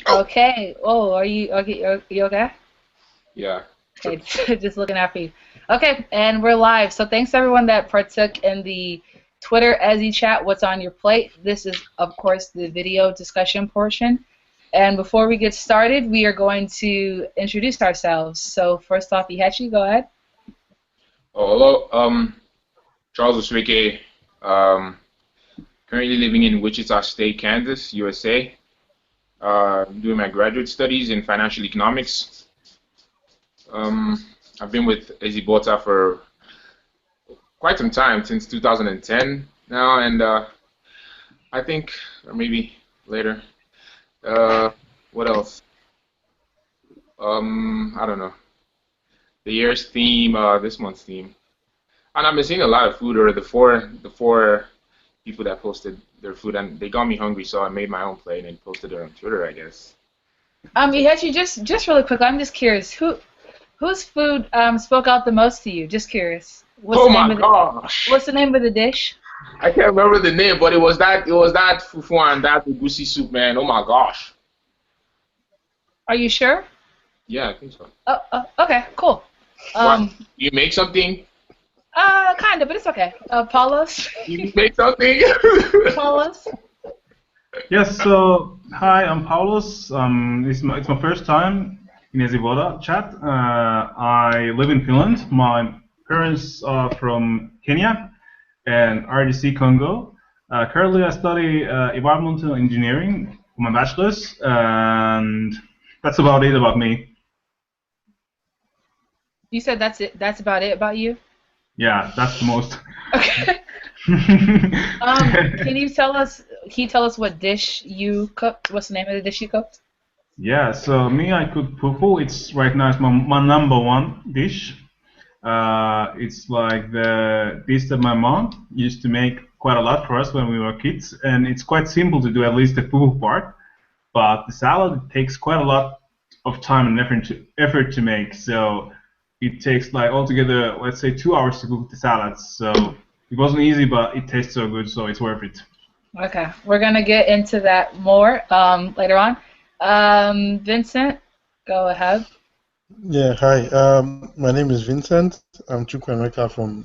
Okay. Oh, are you okay? Yeah. Okay, just looking after you. Okay, and we're live. So thanks everyone that partook in the Twitter Ezzy chat. What's on your plate? This is, of course, the video discussion portion. And before we get started, we are going to introduce ourselves. So first off, Ihechi, go ahead. Oh, hello. Charles Oswike. Um, Currently living in Wichita State, Kansas, USA. Doing my graduate studies in financial economics. Um, I've been with Ezibota for quite some time, since 2010 now, and I think, or maybe later. Uh, what else? I don't know. The year's theme, this month's theme. And I've been seeing a lot of food, or the four people that posted their food, and they got me hungry, so I made my own plate and posted it on Twitter, I guess. Ihechi, just really quick, I'm just curious, whose food spoke out the most to you? Just curious. Oh my gosh, What's the name of the dish? I can't remember the name, but it was that fufu and that ugusi soup, man. Oh my gosh. Are you sure? Yeah, I think so. Okay, cool. What? Um, You make something? kind of, but it's okay. Paulos, You make something? Paulos. Yes, so hi, I'm Paulus. It's my first time in Ezibota chat. I live in Finland. My parents are from Kenya and RDC Congo. Currently, I study environmental engineering for my bachelor's, and that's about it about me. You said that's it. That's about it about you. Yeah, that's the most. Okay. Can you tell us? Can you tell us what dish you cooked? What's the name of the dish you cooked? Yeah, so me, I cook fufu. It's right now it's my number one dish. It's like the dish that my mom used to make quite a lot for us when we were kids, and it's quite simple to do, at least the fufu part. But the salad takes quite a lot of time and effort to make. So it takes like altogether, let's say, 2 hours to cook the salad. So it wasn't easy, but it tastes so good, so it's worth it. Okay, we're gonna get into that more later on. Vincent, go ahead. Yeah, hi. My name is Vincent. I'm Chukwuemeka from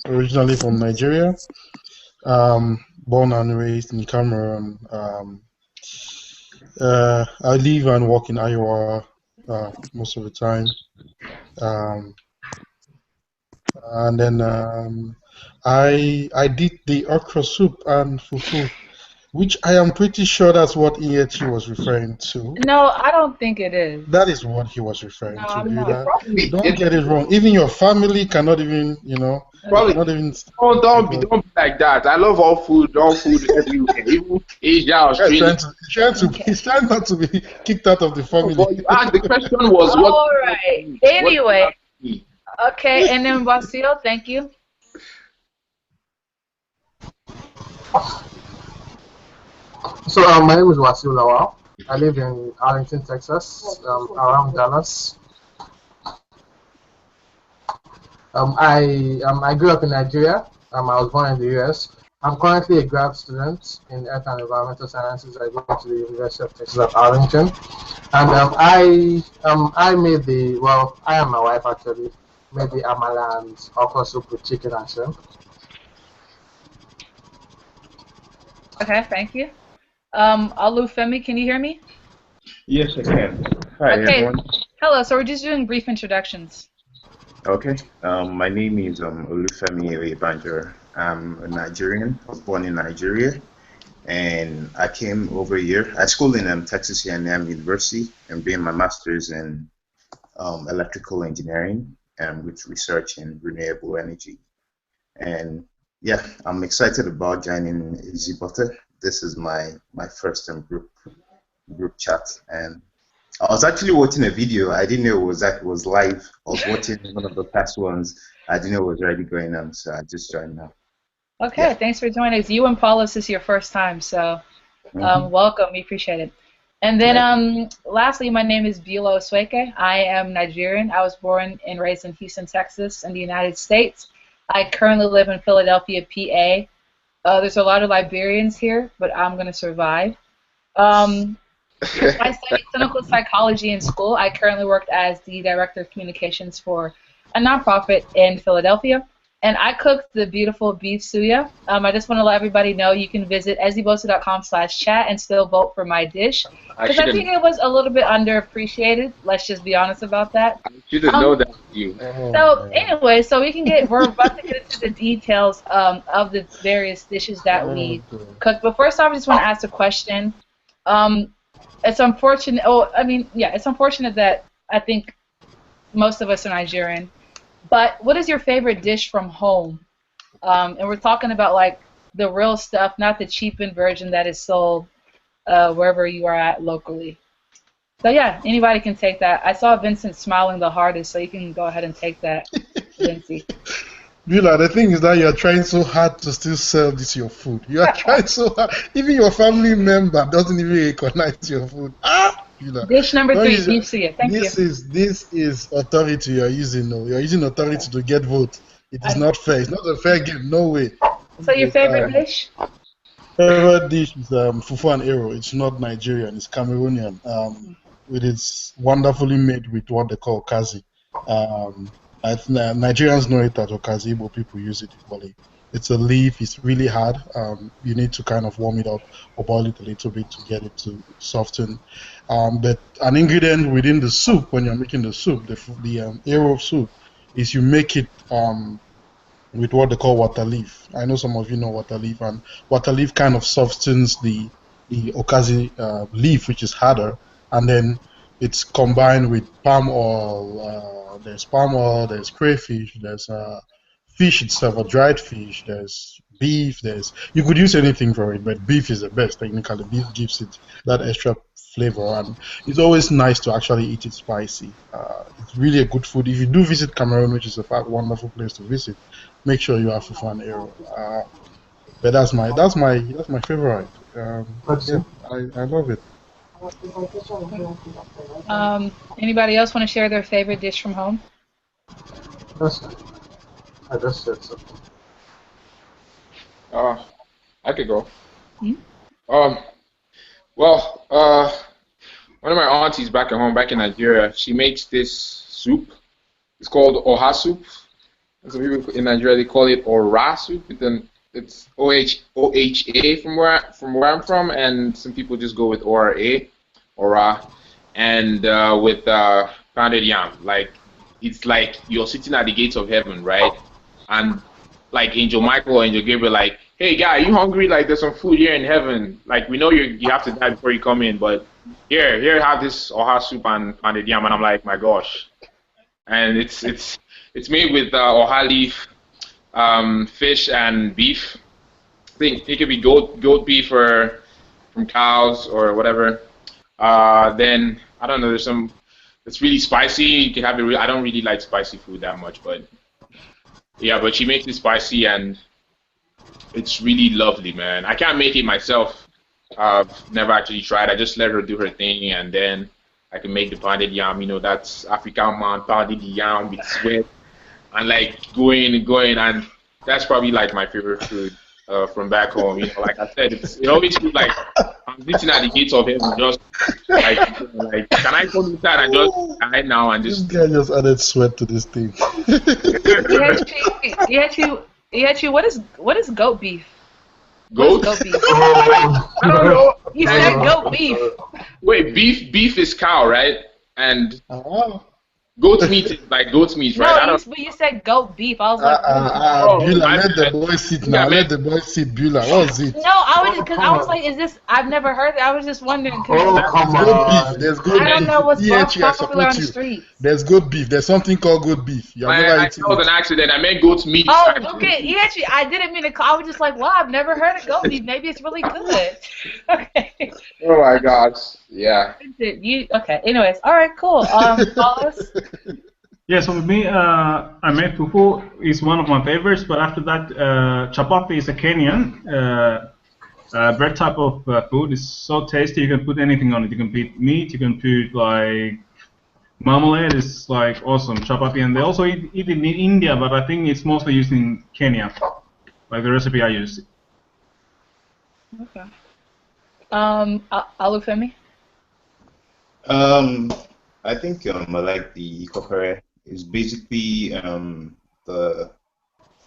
originally from Nigeria. Born and raised in Cameroon. I live and work in Iowa most of the time. Um, and then I did the okra soup and fufu, which I am pretty sure that's what Iechi was referring to. No, I don't think it is. That is what he was No, referring to. I'm You not. that Probably. don't get it wrong. Even your family cannot even, Probably. not even Don't be like that. I love all food everywhere, even Asia, yeah, Australia. Okay. he's trying not to be kicked out of the No, family. but you asked, the question was what All stood out to right. me. What stood Anyway, out to me? okay, and then Basil, thank you. My name is Wasil Lawal. I live in Arlington, Texas, around Dallas. I grew up in Nigeria. I was born in the U.S. I'm currently a grad student in Earth and Environmental Sciences. I go to the University of Texas at Arlington, and I made I and my wife actually made the amala and okra soup with chicken and shrimp. Okay, thank you. Olufemi, can you hear me? Yes, I can. Hi, Okay. everyone. Hello. So we're just doing brief introductions. Okay. My name is Olufemi Oyebanjo. I'm a Nigerian. I was born in Nigeria, and I came over here. I schooled in Texas A&M University and doing my master's in electrical engineering and with research in renewable energy. And yeah, I'm excited about joining Ezibota. This is my first group chat, and I was actually watching a video. I didn't know it was live. I was watching one of the past ones. I didn't know it was already going on, so I just joined now. Okay, Yeah. thanks for joining us. You and Paulus is your first time, so Hmm. welcome. We appreciate it. And then Yeah. lastly, my name is Bilo Sweke. I am Nigerian. I was born and raised in Houston, Texas, in the United States. I currently live in Philadelphia, PA. There's a lot of Liberians here, but I'm going to survive. Um, I studied clinical psychology in school. I currently worked as the director of communications for a nonprofit in Philadelphia, and I cooked the beautiful beef suya. I just want to let everybody know you can visit ezibota.com/chat and still vote for my dish I because I shouldn't. think it was a little bit underappreciated. Let's just be honest about that. I shouldn't know Um, that you. Oh so man. anyway, we're about to get into the details of the various dishes that Oh we God. cooked. But first off, I just want to ask a question. Um, it's unfortunate. Oh, I mean, yeah, it's unfortunate that I think most of us are Nigerian. But what is your favorite dish from home? And we're talking about like the real stuff, not the cheapened version that is sold wherever you are at locally. So yeah, anybody can take that. I saw Vincent smiling the hardest, so you can go ahead and take that, Vinci. Bula, the thing is that you're trying so hard to still sell this your food. You are trying so hard. Even your family member doesn't even recognize your food. Ah, Bula. Dish number Don't 3, use beef suya. Thank you. this is authority you're using. No, you're using authority to get votes. It is not fair. It's not a fair game. No way. So your Yes, favorite dish? favorite dish is fufu and ero. It's not Nigerian. It's Cameroonian. It is wonderfully made with what they call kazi. Nigerians know it as okazi, but people use it equally. It's a leaf. It's really hard. You need to kind of warm it up or boil it a little bit to get it to soften. But an ingredient within the soup, when you're making the soup, the ero soup, is you make it with what they call water leaf. I know some of you know water leaf, and water leaf kind of softens the okazi leaf, which is harder, and then it's combined with palm oil. There's palm oil, there's crayfish, there's fish itself, a dried fish, there's beef, there's you could use anything for it, but beef is the best technically. Beef gives it that extra flavor, and it's always nice to actually eat it spicy. It's really a good food. If you do visit Cameroon, which is a wonderful place to visit, make sure you have fufu and ero. But that's my favorite. Yeah, I love it. Anybody else want to share their favorite dish from home? I just said so. I could go. Hmm? Um, well, one of my aunties back at home, back in Nigeria, she makes this soup. It's called oha soup. And some people in Nigeria they call it ora soup. But then it's OHA from where I'm from, and some people just go with ora, and with pounded yam. Like it's like you're sitting at the gates of heaven, right? And like Angel Michael or Angel Gabriel, like, hey guy, you hungry? Like there's some food here in heaven. Like we know you have to die before you come in, but here have this oha soup and pounded yam, and I'm like, my gosh. And it's made with oha leaf, fish and beef. I think it could be goat beef or from cows or whatever. Then I don't know. There's some. It's really spicy. You can have it. I don't really like spicy food that much, but yeah. But she makes it spicy and it's really lovely, man. I can't make it myself. I've never actually tried. I just let her do her thing, and then I can make the pounded yam. You know, that's African man pounded yam with sweat and like going and going, and that's probably like my favorite food from back home. You know, like I said, it always feels like I'm sitting at the gates of heaven, just like can I come inside and just die now and This just. guy just added sweat to this thing. Yachi, what is goat beef? Goat? What is goat beef? I don't know. You said goat beef. Wait, beef is cow, right? And Oh. goat meat is like goat's meat, right? I No, don't. but you said goat beef. I was like, Beulah, I let the bet. boy sit Yeah, now. man. Let the boy sit, Beulah. What's it? no, I was like, is this? I've never heard it. I was just wondering Oh, because come There's goat beef. on. There's goat I don't beef. know what's more PH, I popular on support the you. streets. There's goat beef. There's something called goat beef. You have never I eaten that was it. an accident. I meant goat's meat. Oh, okay. He actually, I didn't mean to call. I was just like, wow, I've never heard of goat beef. Maybe it's really good. Okay. Oh my gosh. Yeah. Okay. Anyways, all right, cool. Paulus? Yeah, so with me, I made fufu is one of my favorites, but after that, chapati is a Kenyan bread type of food. It's so tasty. You can put anything on it. You can put meat. You can put like marmalade. It's like awesome chapati, and they also eat it in India, but I think it's mostly used in Kenya, like the recipe I used. Okay. Alufemi? I think I like the kokore. It's basically the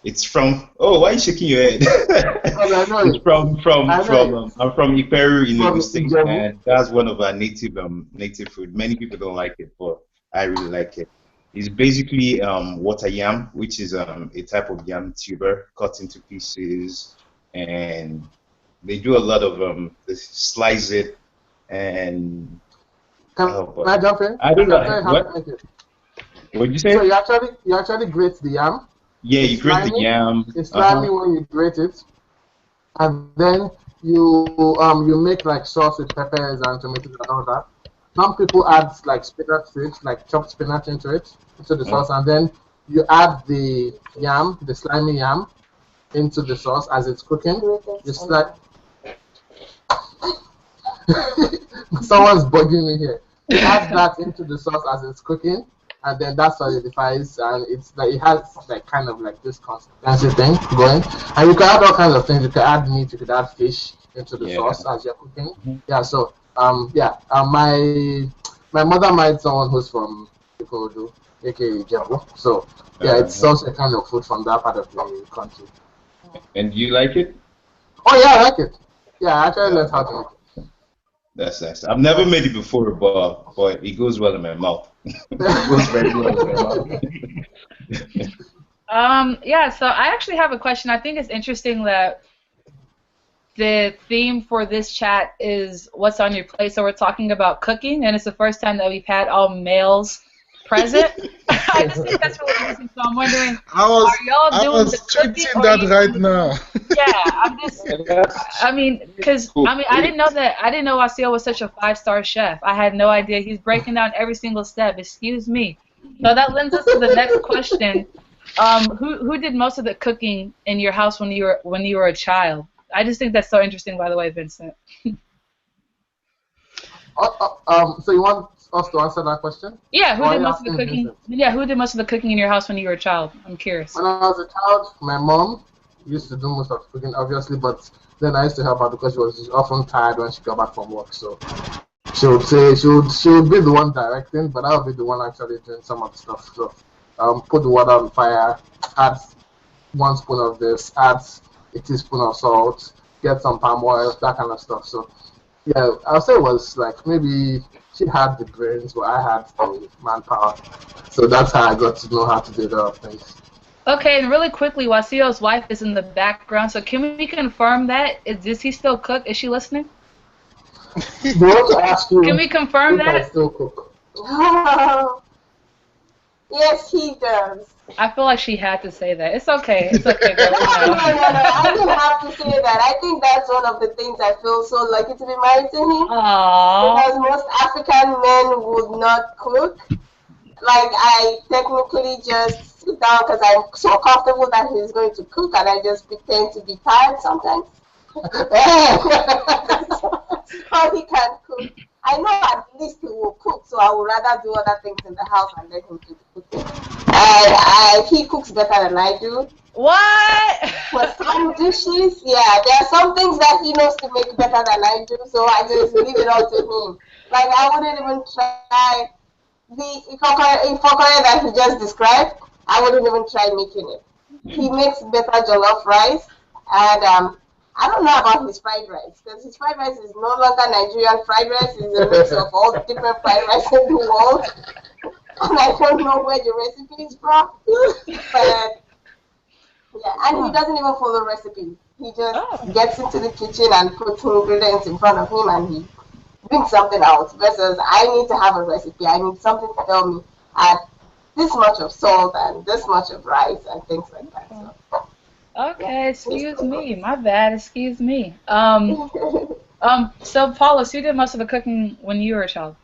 it's from. Oh, why are you shaking your head? I know It's it. from I know it. I'm from Iperu in From Ogun State, Ijebu. and that's one of our native food. Many people don't like it, but I really like it. It's basically water yam, which is a type of yam tuber cut into pieces, and they do a lot of they slice it, and Can oh I boy, jump in? I I don't can tell know you how what. to make it. What'd you So say? you actually grate the yam. Yeah, It's you grate the slimy. yam. It's Uh-huh. slimy when you grate it, and then you make like sauce with peppers and tomatoes and all that. Some people add like spinach to it, like chopped spinach into the sauce, and then you add the yam, the slimy yam, into the sauce as it's cooking. You slide. Someone's bugging me here. You add that into the sauce as it's cooking, and then that solidifies, and it's like it has like kind of like this consistency thing going. And you can add all kinds of things. You can add meat, you could add fish into the Yeah. sauce as you're cooking. Mhm. Yeah. So my mother married someone who's from Ikorodu, aka Ijebu. So yeah, it's Uh, also a kind of food from that part of the country. and do you like it? Oh yeah, I like it. Yeah, I actually learned how to make it. That's nice. I've never made it before, but it goes well in my mouth. It goes very well in my mouth. Yeah, so I actually have a question. I think it's interesting that the theme for this chat is what's on your plate. So we're talking about cooking, and it's the first time that we've had all males present. I just think that's really interesting. So I'm wondering, are y'all doing the cooking? tweeting that right now. Yeah, I'm just. I mean, because I didn't know that. I didn't know Wasio was such a 5-star chef. I had no idea. He's breaking down every single step. Excuse me. So that lends us to the next question. Who did most of the cooking in your house when you were a child? I just think that's so interesting. By the way, Vincent. So you want us to answer that question? Yeah, who Or are did you most of the asking cooking? Vincent? Yeah, who did most of the cooking in your house when you were a child? I'm curious. When I was a child, my mom used to do most of the cooking, obviously, but then I used to help her because she was often tired when she got back from work. So she would say she would be the one directing, but I would be the one actually doing some of the stuff. So put the water on fire, add 1 spoon of this, add a teaspoon of salt, get some palm oil, that kind of stuff. So yeah, I'll say it was like maybe she had the brains, but I had the manpower. So that's how I got to know how to do the other things. Okay, and really quickly, Wasio's wife is in the background, so can we confirm that? Does he still cook? Is she listening? They want to ask you Can we confirm if I that? still cook. Yes, he does. I feel like she had to say that. It's okay. It's okay, girl. No, I didn't have to say that. I think that's one of the things I feel so lucky to be married to him. Aww. Because most African men would not cook. Like, I technically just sit down because I'm so comfortable that he's going to cook, and I just pretend to be tired sometimes. So he can cook. I know at least he will cook, so I would rather do other things in the house and let him do the cooking. He cooks better than I do. What? For some dishes, yeah, there are some things that he knows to make better than I do, so I just leave it all to him. Like, I wouldn't even try the ifokore that he just described. I wouldn't even try making it. He makes better jollof rice, and I don't know about his fried rice, because his fried rice is no longer Nigerian fried rice. It's a mix of all the different fried rice in the world. And I don't know where the recipe is from. But yeah, and he doesn't even follow recipe. He just gets into the kitchen and puts ingredients in front of him, and he brings something out. Versus I need to have a recipe. I need something to tell me add this much of salt and this much of rice and things like that. So. Okay, excuse me. My bad. Excuse me. So Paulus, who did most of the cooking when you were a child?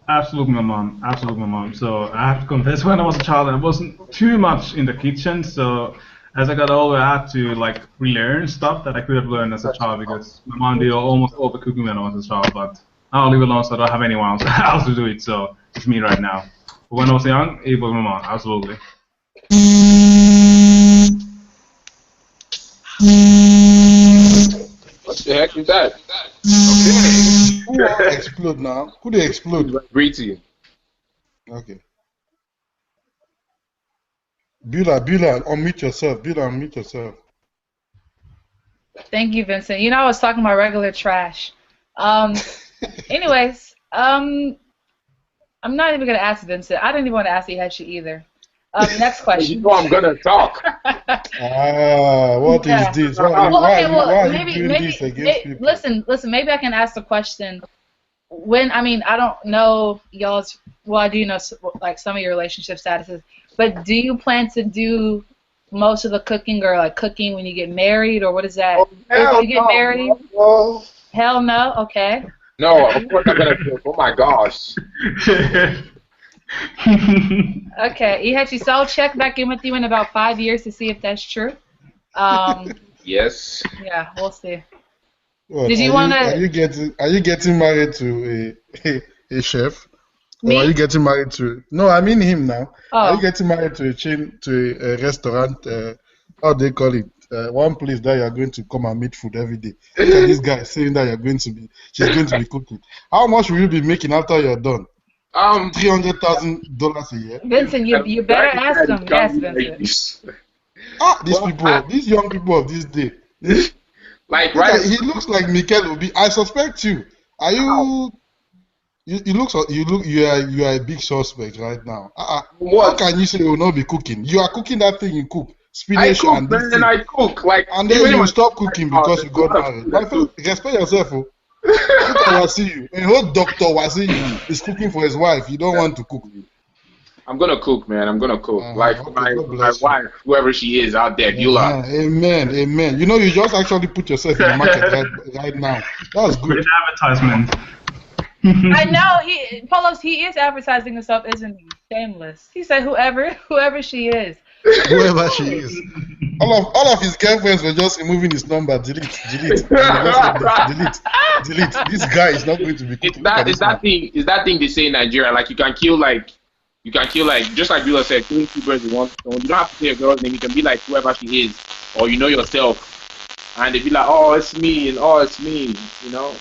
Absolutely my mom. Absolutely my mom. So I have to confess, when I was a child, I wasn't too much in the kitchen. So as I got older, I had to like relearn stuff that I could have learned as a child because my mom did almost all the cooking when I was a child. But I'll leave it alone, so I don't have anyone else to do it. So it's me right now. But when I was young, it was my mom. Absolutely. What the heck is that? Okay. Who explode now? Who they explode? Pretty. Okay. Bula, unmute yourself. Bula, unmute yourself. Thank you, Vincent. You know, I was talking about regular trash. Anyways, I'm not even gonna ask Vincent. I didn't even want to ask Ihechi either. Next question. You know I'm gonna talk. What is this? Why are you doing this against people? Listen. Maybe I can ask the question. I don't know y'all's. Well, I do know like some of your relationship statuses. But do you plan to do most of the cooking, or like cooking when you get married, or what is that? Oh, hell you get no, married? no. Hell no. Okay. No, of course I'm gonna cook. Oh my gosh. Okay, Ihechi, so I'll check back in with you in about 5 years to see if that's true. Yes. Yeah, we'll see. What, Did you want to? Are you getting married to a chef? Me? Or are you getting married to? No, I mean him now. Oh. Are you getting married to a chain, to a restaurant? How do they call it? One place that you are going to come and meet food every day. Look at this guy saying that she's going to be cooking. How much will you be making after you're done? $300,000 a year. Vincent, you better ask him. Yes, Vincent. These young people of this day. Like, right? He looks like Mikel Obi. I suspect you. Are you? You are a big suspect right now. What? How can you say you will not be cooking? You are cooking that thing you cook. I Spinach cook, and this man, thing. I cook. Like, And then you stop cooking because you got married. My friend, respect yourself. Oh. Look at Wasiu. A whole Dr. Wasiu is cooking for his wife. You don't want to cook. I'm gonna cook, man. I'm gonna cook. Okay, my wife, whoever she is out there, Beulah. Amen. You know, you just actually put yourself in the market right now. That's good. An advertisement. I know he is advertising himself, isn't he? Shameless. He said whoever she is. Whoever she is. All of his girlfriends were just removing his number. Delete. Delete. This guy is not going to be cooking. It's that thing they say in Nigeria. Like you can kill just like Beulah said, killing two birds with one stone. You don't have to say a girl's name. You can be like whoever she is, or you know yourself. And they'd be like, oh, it's me, and oh, it's me, you know.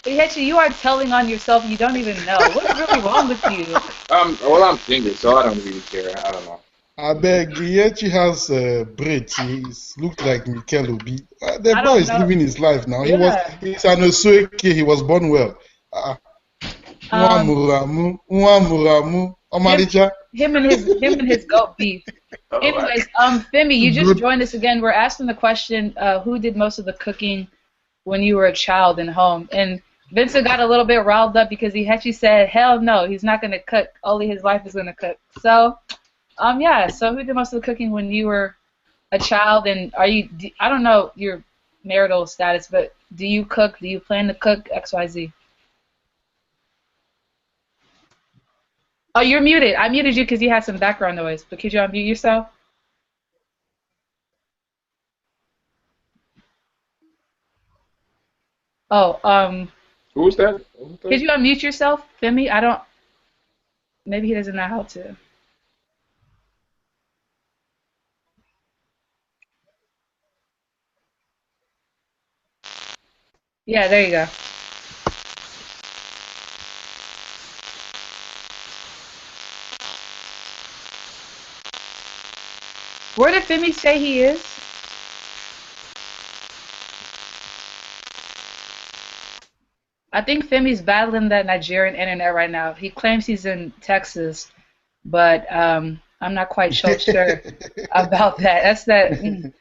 Ihechi, you are telling on yourself. You don't even know. What's really wrong with you? Well, I'm single, so I don't really care. I don't know. I beg, Ihechi has braids. He looks like Mikel Obi. The boy is living his life now. Yeah. He's an Osoeke. He was born well. Him and his goat beef. Anyways, Femi, you just joined us again. We're asking the question, who did most of the cooking when you were a child in home? And Vincent got a little bit riled up because Ihechi said, hell no, he's not going to cook. Only his wife is going to cook. So, so who did most of the cooking when you were a child? And I don't know your marital status, but do you cook? Do you plan to cook? XYZ. Oh, you're muted. I muted you because you had some background noise, but could you unmute yourself? Oh, Who's that? Could you unmute yourself, Femi? Maybe he doesn't know how to. Yeah, there you go. Where did Femi say he is? I think Femi's battling that Nigerian internet right now. He claims he's in Texas, but I'm not quite sure about that. That's that.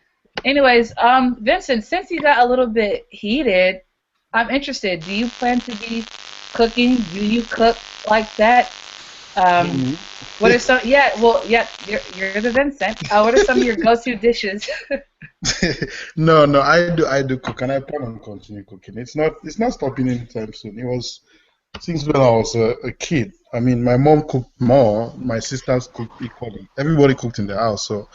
Anyways, Vincent, since you got a little bit heated, I'm interested. Do you plan to be cooking? Do you cook like that? What are some? Yeah, you're the Vincent. What are some of your go-to dishes? No, I do cook, and I plan on continue cooking. It's not stopping anytime soon. It was since when I was a kid. I mean, my mom cooked more, my sisters cooked equally. Everybody cooked in the house. So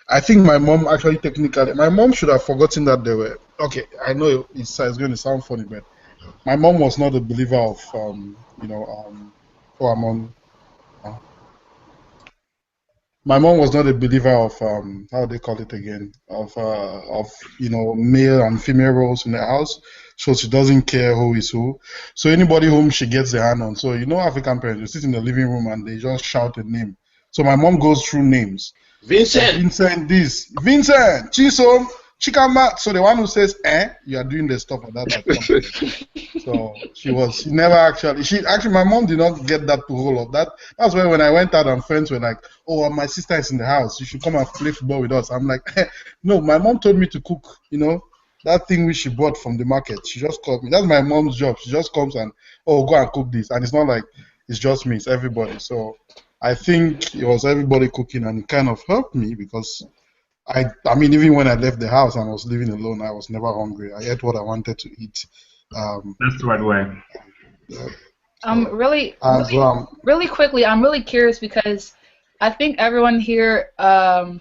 I think my mom my mom should have forgotten that they were, okay, I know it's going to sound funny, but my mom was not a believer of, I'm on. my mom was not a believer of how they call it again of male and female roles in the house. So she doesn't care who is who. So anybody whom she gets a hand on. So African parents, they sit in the living room and they just shout a name. So my mom goes through names. Vincent this, Vincent, Chisom, Chikama. So the one who says you are doing the stuff like that. So she never actually my mom did not get that to roll of that. That's why when I went out and friends were like, oh, my sister is in the house, you should come and play football with us. I'm like, no, my mom told me to cook, that thing which she bought from the market. She just called me. That's my mom's job. She just comes and, oh, go and cook this. And it's not like it's just me, it's everybody. So I think it was everybody cooking, and it kind of helped me because I mean, even when I left the house and I was living alone, I was never hungry. I ate what I wanted to eat. That's the right way. Really quickly, I'm really curious because I think everyone here, well,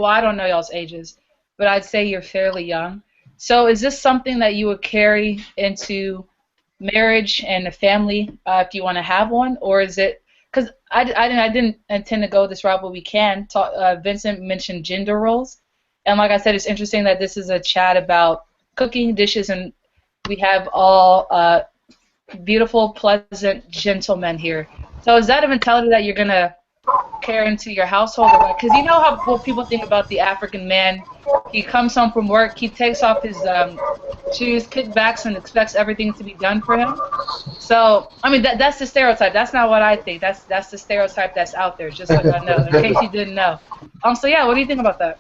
I don't know y'all's ages, but I'd say you're fairly young. So is this something that you would carry into marriage and a family if you want to have one, or is it? Because I didn't intend to go this route, but we can talk. Vincent mentioned gender roles, and like I said, it's interesting that this is a chat about cooking dishes, and we have all beautiful, pleasant gentlemen here. So is that a mentality that you're gonna carry into your household? Because you know how what people think about the African man. He comes home from work, he takes off his shoes, kickbacks, and expects everything to be done for him. So, I mean, that's the stereotype. That's not what I think. That's the stereotype that's out there, just so you know, in case you didn't know. So yeah, what do you think about that?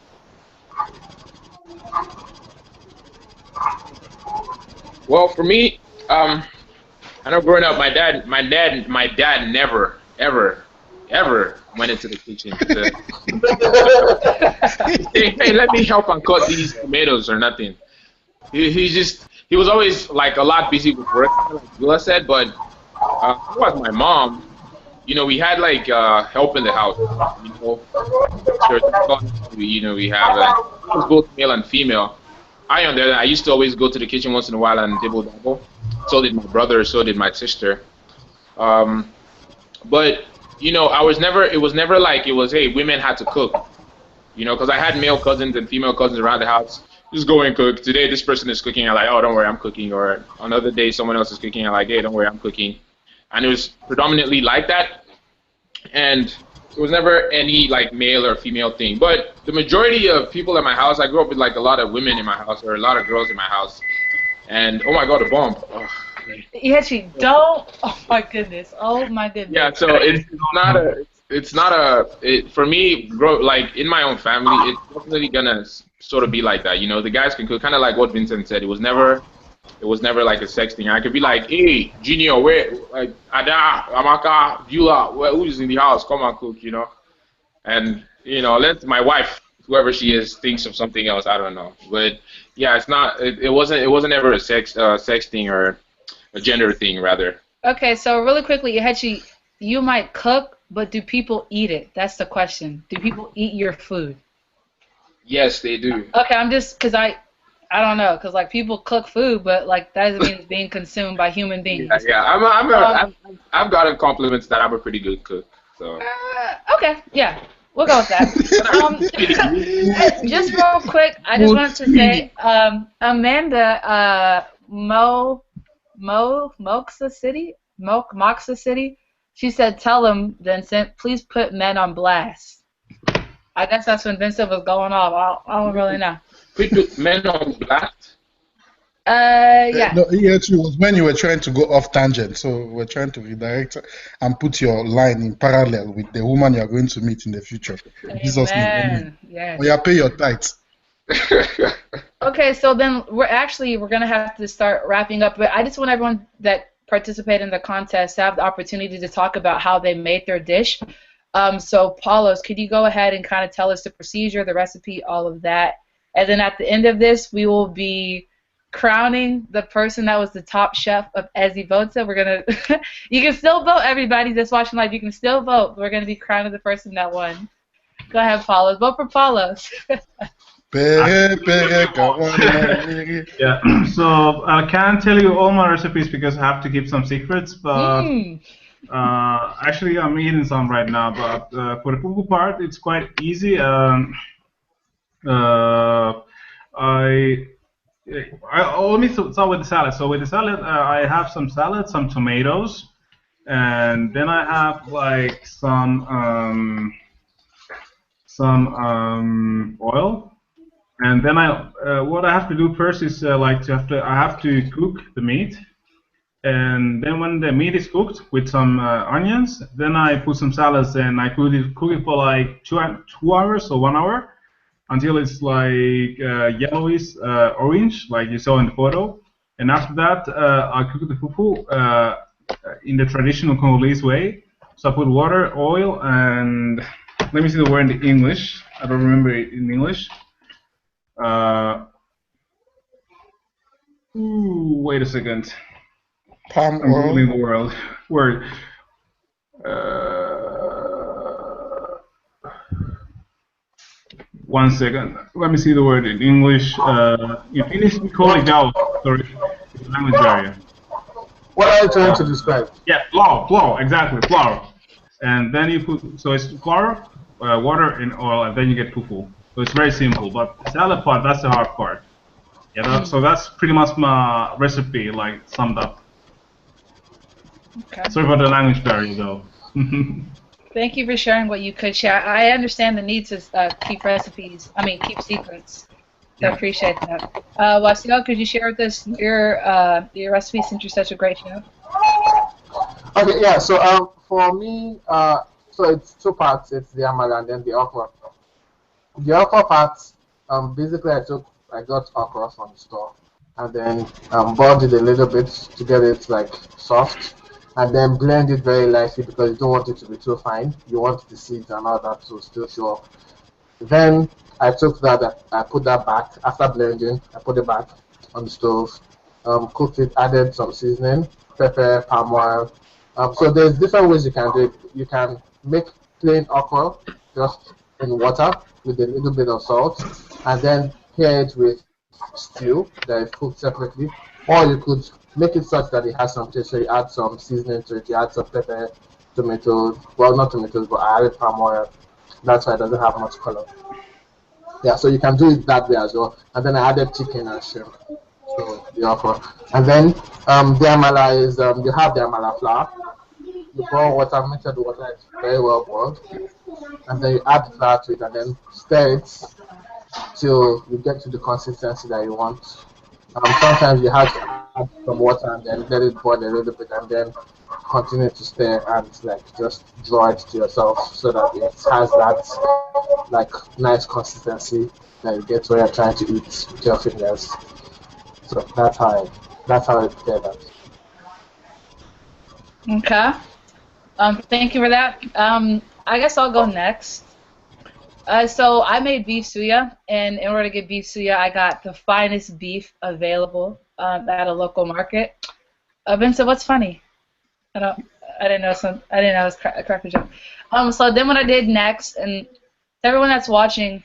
Well, for me, I know growing up, my dad never, ever went into the kitchen to say, hey, let me help and cut these tomatoes or nothing. He was always like a lot busy with work, like Gula said, but was my mom, we had like help in the house, we have both male and female. On there, I used to always go to the kitchen once in a while and dibble dabble. So did my brother, so did my sister. But it was never like it was, hey, women had to cook. Because I had male cousins and female cousins around the house. Just go and cook. Today this person is cooking. I'm like, oh, don't worry, I'm cooking. Or another day someone else is cooking. I'm like, hey, don't worry, I'm cooking. And it was predominantly like that. And there was never any like male or female thing. But the majority of people in my house, I grew up with like a lot of women in my house or a lot of girls in my house. And oh my god, a bomb. Oh. Yeah, she don't. Oh my goodness. Oh my goodness. Yeah, so for me, like in my own family, it's definitely gonna sort of be like that. The guys can cook, kind of like what Vincent said. It was never like a sex thing. I could be like, hey, Junior, where, like, Ada, Amaka, Beulah, who's in the house? Come and cook, And let my wife, whoever she is, thinks of something else. I don't know, but yeah, it's not. It wasn't ever a sex thing or a gender thing, rather. Okay, so really quickly, Ihechi, you might cook, but do people eat it? That's the question. Do people eat your food? Yes, they do. Okay, I'm just, because I don't know, because like people cook food, but like that doesn't mean it's being consumed by human beings. Yeah. I've gotten compliments that I'm a pretty good cook. So. Okay, yeah, we'll go with that. Just real quick, I just wanted to say, Amanda, Moxa City, she said, tell him, Vincent, please put men on blast. I guess that's when Vincent was going off. I don't really know. Put men on blast? Yeah. No, it actually was when you were trying to go off tangent. So we're trying to redirect and put your line in parallel with the woman you are going to meet in the future. Amen. Jesus name. Yes. Or you pay your tithes. Okay, so then we're gonna have to start wrapping up. But I just want everyone that participated in the contest to have the opportunity to talk about how they made their dish. So Paulos, could you go ahead and kind of tell us the procedure, the recipe, all of that, and then at the end of this, we will be crowning the person that was the top chef of Ezibota. We're gonna, you can still vote, everybody that's watching live. You can still vote. We're gonna be crowning the person that won. Go ahead, Paulos. Vote for Paulos. Yeah, so I can't tell you all my recipes because I have to keep some secrets, but Actually, I'm eating some right now, but for the fufu part, it's quite easy. Uh, I, let me start with the salad. So with the salad, I have some salad, some tomatoes, and then I have like some oil. And then what I have to do first is I have to cook the meat, and then when the meat is cooked with some onions, then I put some salads and I cook it for like 2 hours or 1 hour until it's like yellowish orange, like you saw in the photo. And after that, I cook the fufu in the traditional Congolese way. So I put water, oil, and let me see the word in English. I don't remember it in English. Uh, wait a second. Palm I'm oil. ruling the world. Word. One second. Let me see the word in English. In Finnish, we call it gao. Sorry, it's a language barrier. What are you trying to describe? Yeah, flour, exactly, flour. And then you put, so it's flour, water, and oil, and then you get fufu. So it's very simple, but the salad part, that's the hard part. Yeah, so that's pretty much my recipe, like, summed up. Okay. Sorry for the language barrier, though. Thank you for sharing what you could share. I understand the need to keep recipes. I mean, keep secrets. So I appreciate that. Wasil, could you share with us your recipe since you're such a great chef? Okay, yeah. So for me, so it's two parts. It's the amala and then the okra. The okra part, basically I got okra from the store, and then boiled it a little bit to get it like soft, and then blend it very lightly because you don't want it to be too fine. You want the seeds and all that to still show up. Then I took that, I put that back after blending. I put it back on the stove, cooked it, added some seasoning, pepper, palm oil. So there's different ways you can do it. You can make plain okra just in water with a little bit of salt, and then pair it with stew that is cooked separately. Or you could make it such that it has some taste. So you add some seasoning to it. You add some pepper, tomatoes. Well, not tomatoes, but I added palm oil. That's why it doesn't have much color. Yeah, so you can do it that way as well. And then I added chicken and shrimp to the okra. And then the amala is you have the amala flour. You boil water, make sure the water is very well boiled, and then you add the flour to it, and then stir it till you get to the consistency that you want. Sometimes you have to add some water and then let it boil a little bit, and then continue to stir and like just draw it to yourself so that it has that like nice consistency that you get where you're trying to eat with your fingers. So that's how I prepare that. Okay. Thank you for that. I guess I'll go next. So I made beef suya, and in order to get beef suya, I got the finest beef available at a local market. Vincent, what's funny? I didn't know it was a cracker joke. So then what I did next, and everyone that's watching,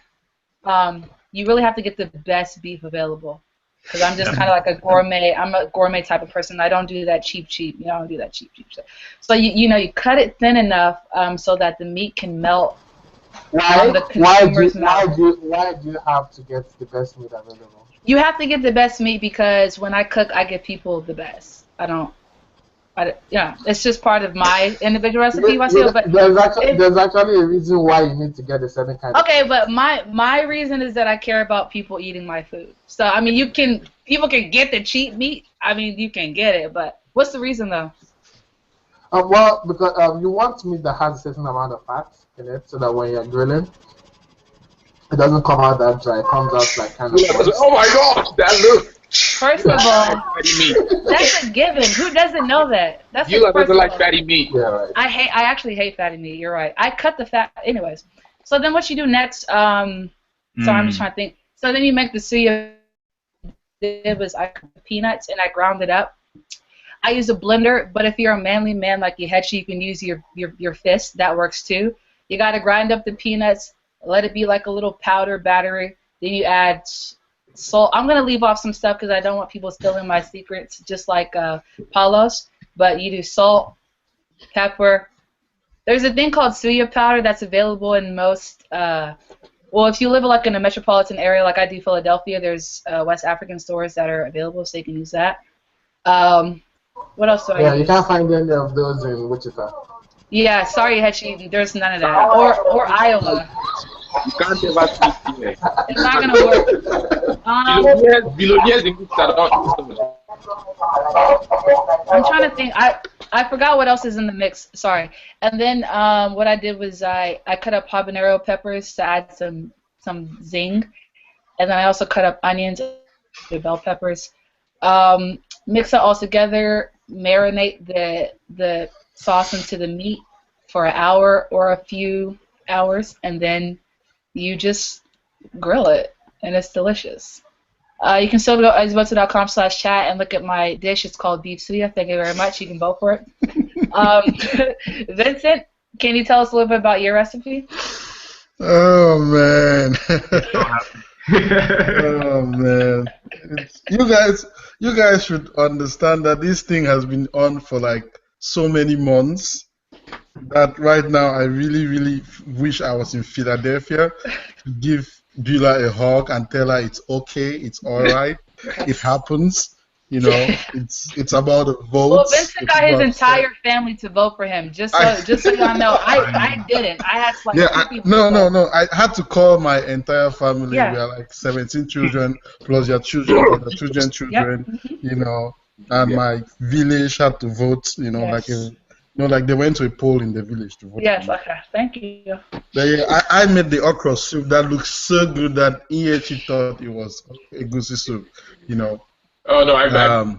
you really have to get the best beef available. Because I'm just kind of like a gourmet. I'm a gourmet type of person. I don't do that cheap. You know, I don't do that cheap stuff. So you cut it thin enough so that the meat can melt. Why do you have to get the best meat available? You have to get the best meat because when I cook, I give people the best. Yeah, it's just part of my individual recipe. But there's actually a reason why you need to get a certain kind. Okay, but my reason is that I care about people eating my food. So I mean, people can get the cheap meat. I mean, you can get it, but what's the reason though? Well, because you want meat that has a certain amount of fat in it, so that when you're grilling, it doesn't come out that dry. It comes out like kind of. Oh my God, that look. First of all, that's a given. Who doesn't know that? Doesn't like fatty meat. Yeah, right. I actually hate fatty meat. You're right. I cut the fat. Anyways, so then what you do next? So I'm just trying to think. So then you make the suya. It was I cut peanuts and I ground it up. I use a blender, but if you're a manly man like your head, you can use your fist. That works too. You got to grind up the peanuts, let it be like a little powder battery. Then you add salt. I'm going to leave off some stuff because I don't want people stealing my secrets, just like Paulos. But you do salt, pepper. There's a thing called suya powder that's available in most. Well, if you live like in a metropolitan area, like I do, Philadelphia, there's West African stores that are available, so you can use that. What else do I use? Yeah, you can't find any of those in Wichita. Yeah, sorry, Hechi, there's none of that. Or Iowa. You can't ever tweet here. It's not gonna work. Billionaires in Wichita don't. I'm trying to think. I forgot what else is in the mix. Sorry. And then what I did was I cut up habanero peppers to add some zing, and then I also cut up onions, bell peppers. Mix it all together. Marinate the sauce into the meat for an hour or a few hours, and then you just grill it, and it's delicious. You can still go to ezibota.com/chat and look at my dish. It's called beef suya. Thank you very much. You can vote for it. Vincent, can you tell us a little bit about your recipe? Oh man. Oh man. You guys should understand that this thing has been on for like so many months that right now I really, really wish I was in Philadelphia to give Beulah a hug and tell her it's okay, it's all right, it happens. You know, it's about a vote. Well, Vincent got his entire family to vote for him. Just so y'all know, I didn't. I had like two people. No. I had to call my entire family. Yeah. We are like 17 children plus your children, plus the children. Yep. You know, and my village had to vote. You know, like they went to a poll in the village to vote. Yes, okay. Thank you. I made the okra soup that looked so good that Ihechi thought it was a goosey soup. You know. Oh no, I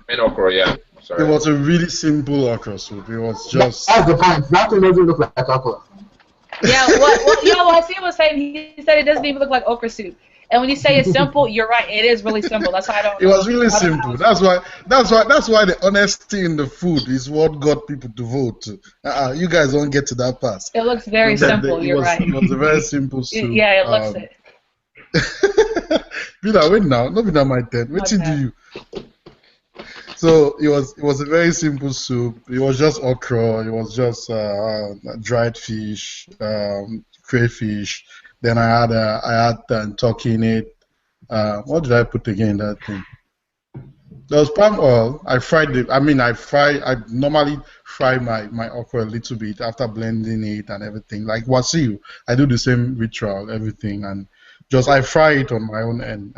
made okra. Yeah, sorry. It was a really simple okra soup. It was just. That's the point. Nothing doesn't look like okra. Yeah, what Steve was saying, he said it doesn't even look like okra soup. And when you say it's simple, you're right. It is really simple. That's why I don't. It was really simple. That's why the honesty in the food is what got people to vote. You guys don't get to that part. It looks very simple. You're right. It was a very simple soup. Yeah, it looks it. Beulah, wait now. Not be my turn. What do you? So it was a very simple soup. It was just okra. It was just dried fish, crayfish. Then I had turkey in it. What did I put again in that thing? There was palm oil. I fried it. I normally fry my okra a little bit after blending it and everything. Like Wasiu, I do the same ritual, everything, and just I fry it on my own end.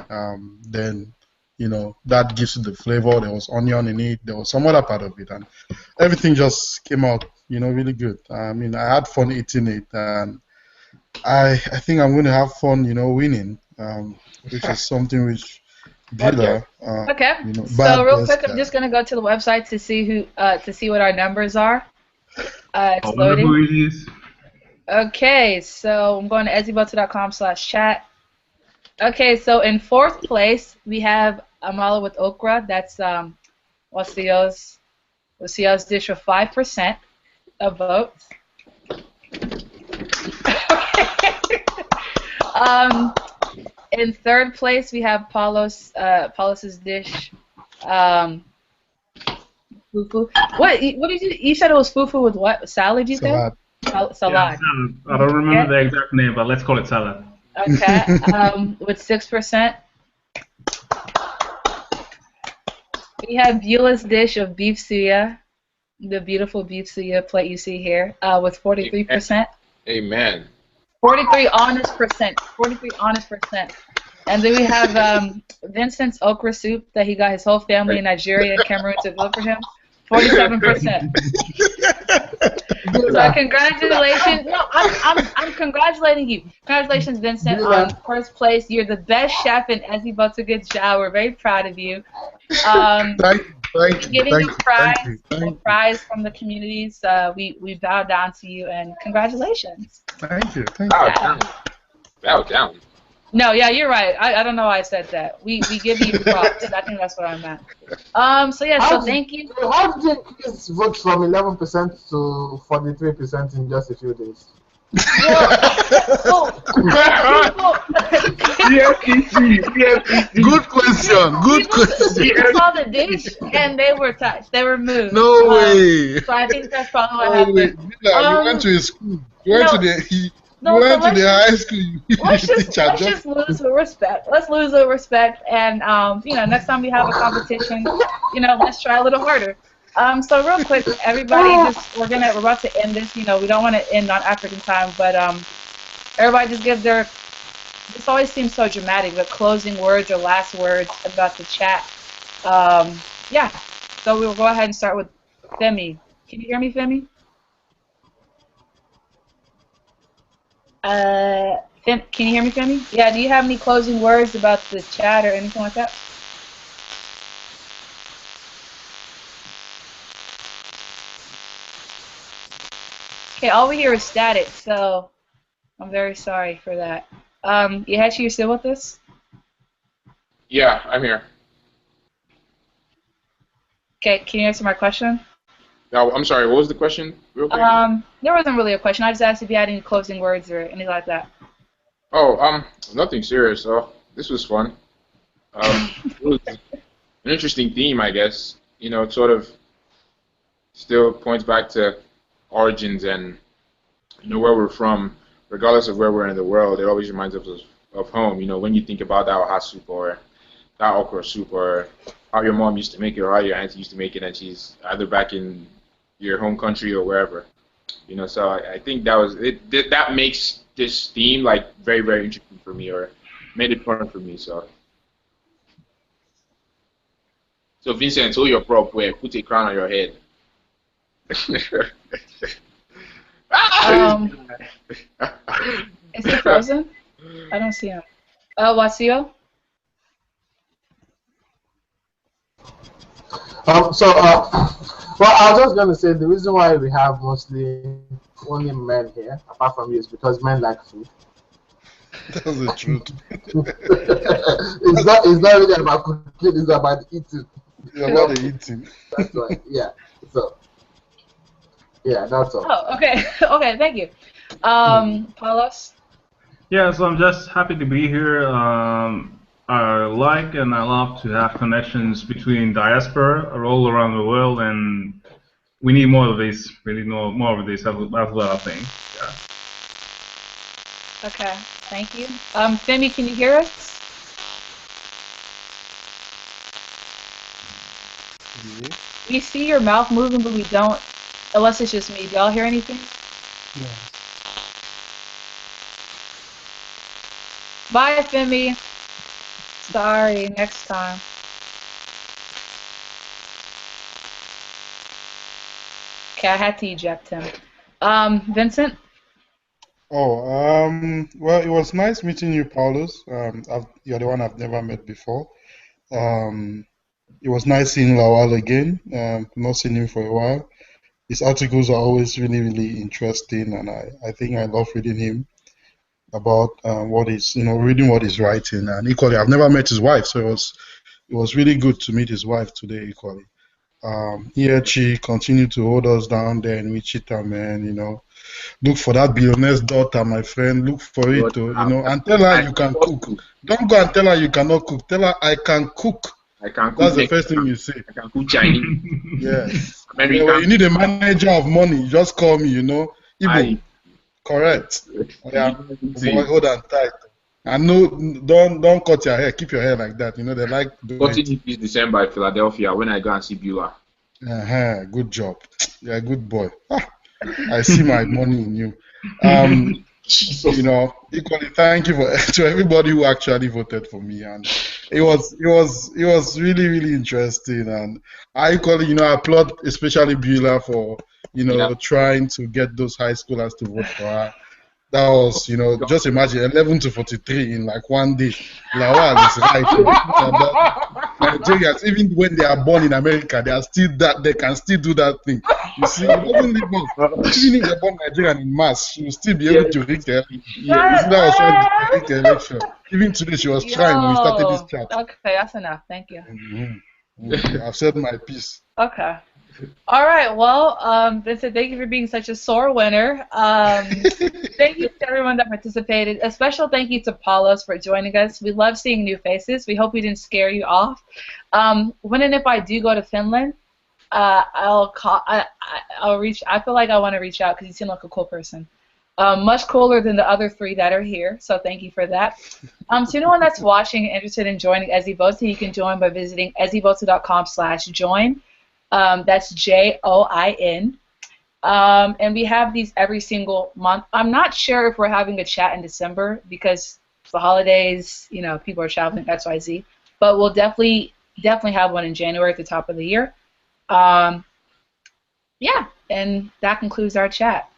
Then, you know, that gives it the flavor. There was onion in it. There was some other part of it, and everything just came out, you know, really good. I mean, I had fun eating it, and I think I'm going to have fun, you know, winning, which is something which Beulah. Okay. You know, so real quick, I'm just going to go to the website to see what our numbers are. It's loading. Okay, so I'm going to ezibota.com/chat. Okay, so in fourth place we have amala with okra. That's Wasio's dish with 5% of votes. In third place we have Paulos's dish. Fufu. What did you said it was fufu with what? Salad, you said? Salad. Yeah, I don't remember the exact name, but let's call it salad. Okay. With 6%. We have Beulah's dish of beef suya, the beautiful beef suya plate you see here, with 43%. Amen. 43 honest percent. And then we have Vincent's okra soup that he got his whole family in Nigeria and Cameroon to vote for him. 47%. So congratulations. No, I'm congratulating you. Congratulations, Vincent, on first place. You're the best chef in Ezibota. Good job. We're very proud of you. Thank you. Giving you a prize from the communities. We bow down to you and congratulations. Thank you. Bow down. No, yeah, you're right. I don't know why I said that. We give you props. I think that's what I meant. So thank you. How did you increase vote from 11% to 43% in just a few days? Well, Good question. Good question. people saw the dish and they were touched. They were moved. No way. So I think that's probably what No way. happened. You went to a school. You went to No, the. You no. So went to the high school. You let's teacher just lose with respect. Let's lose with respect, and next time we have a competition, let's try a little harder. So real quick, everybody, we're about to end this. We don't want to end on African time, but everybody just give their. This always seems so dramatic, but closing words or last words about the chat. Yeah. So we will go ahead and start with Femi. Can you hear me, Femi? Can you hear me, Femi? Yeah. Do you have any closing words about the chat or anything like that? Okay, all we hear is static, so I'm very sorry for that. Yahachi, you still with us? Yeah, I'm here. Okay, can you answer my question? Now, I'm sorry, what was the question, real quick? There wasn't really a question. I just asked if you had any closing words or anything like that. Oh, nothing serious. So this was fun. It was an interesting theme, I guess. It sort of still points back to origins and where we're from, regardless of where we're in the world. It always reminds us of home. When you think about that oha soup or that okra soup or how your mom used to make it or how your auntie used to make it, and she's either back in your home country or wherever. So I think that was it. That makes this theme like very, very interesting for me, or made it fun for me. So Vincent, hold your prop where put a crown on your head. Is he frozen? I don't see him. Wasio? Well, I was just going to say the reason why we have mostly only men here, apart from you, is because men like food. That's the truth. It's not really about cooking, it's about eating. It's about the eating. That's right, yeah. So, yeah, that's all. Oh, okay. Okay, thank you. Paulos? Yeah, so I'm just happy to be here. I like and I love to have connections between diaspora all around the world, and we need more of this. We need more of this as well, I think. Yeah. Okay, thank you. Femi, can you hear us? We see your mouth moving, but we don't, unless it's just me. Do y'all hear anything? Yeah. Bye, Femi. Sorry, next time. Okay, I had to eject him. Vincent? Oh, well, it was nice meeting you, Paulus. You're the one I've never met before. It was nice seeing Lawal again. Not seen him for a while. His articles are always really, really interesting, and I think I love reading him about what he's, reading what he's writing. And equally, I've never met his wife, so it was really good to meet his wife today. Equally, here she continued to hold us down there in Wichita, man. Look for that billionaire's daughter, my friend. Look for it, and tell her you can cook. Don't go and tell her you cannot cook. Tell her I can cook. I can cook. That's the first thing you say. I can cook Chinese. Yes. When you need a manager of money, just call me. Ibu. Correct. Yeah. Hold on tight. And no, don't cut your hair. Keep your hair like that. They like cutting it this December in Philadelphia when I go and see Beulah. Good job. You're a good boy. I see my money in you. Equally, thank you to everybody who actually voted for me, and it was really, really interesting. And I equally, applaud especially Beulah for trying to get those high schoolers to vote for her. That was, just imagine 11 to 43 in like one day. Lawal is right. Nigerians, even when they are born in America, they can still do that thing. You see, it doesn't leave us. Even if they're born Nigerian in mass, she will still be able to rig the election. Yeah, you see, that was trying to rig the election. Even today, she was trying when we started this chat. Okay, that's enough. Thank you. I've said my piece. Okay. All right. Well, Vincent, thank you for being such a sore winner. Thank you to everyone that participated. A special thank you to Paulos for joining us. We love seeing new faces. We hope we didn't scare you off. When and if I do go to Finland, I'll call. I'll reach. I feel like I want to reach out because you seem like a cool person. Much cooler than the other three that are here. So thank you for that. To anyone that's watching and interested in joining Ezibota, you can join by visiting ezibota.com/join. That's JOIN. And we have these every single month. I'm not sure if we're having a chat in December because it's the holidays, you know, people are traveling, XYZ. But we'll definitely have one in January at the top of the year. Yeah, and that concludes our chat.